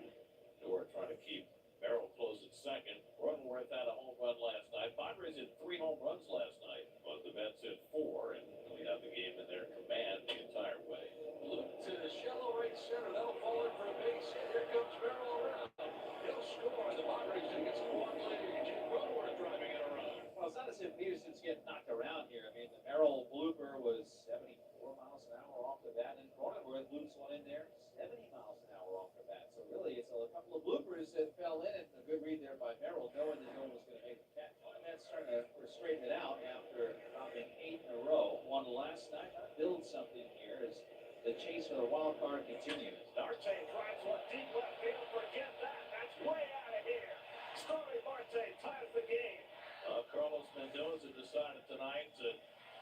We're trying to keep Merrill close at second. Cronenworth had a home run last night. Padres hit 3 home runs last night, but the Mets hit 4, and we have the game in their command the entire way. Look to shallow right center. That'll fall in for a base hit. Here comes Merrill around. He'll score. The Padres take it to 1 lead. Jim Cronenworth driving in a run. Well, it's not as if Peterson's getting knocked around here. I mean, the Merrill blooper was 74 miles an hour off the bat, and Cronenworth loops one in there, 70 miles an hour off the bat. So really, it's a couple of bloopers that fell in, and a good read there by Merrill, knowing that no one was going to make the catch. Well, the Mets starting to straighten it out after dropping 8 in a row. Won last night. Build something here as the chase for the wild card continues. Marte drives one deep left field. Forget that. That's way out of here. Starry Marte ties the game. Carlos Mendoza decided tonight to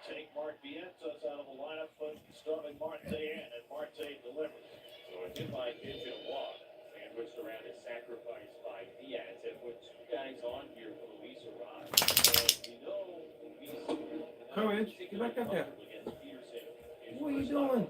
take Mark Vientos out of the lineup, put Starling Marte in, and Marte delivers. So a hit by pitch and walk. Sandwiched around a sacrifice by Diaz, and put 2 guys on here for Luis Arraez. We know Luis Courage, get back up there. against Peterson. What are you doing?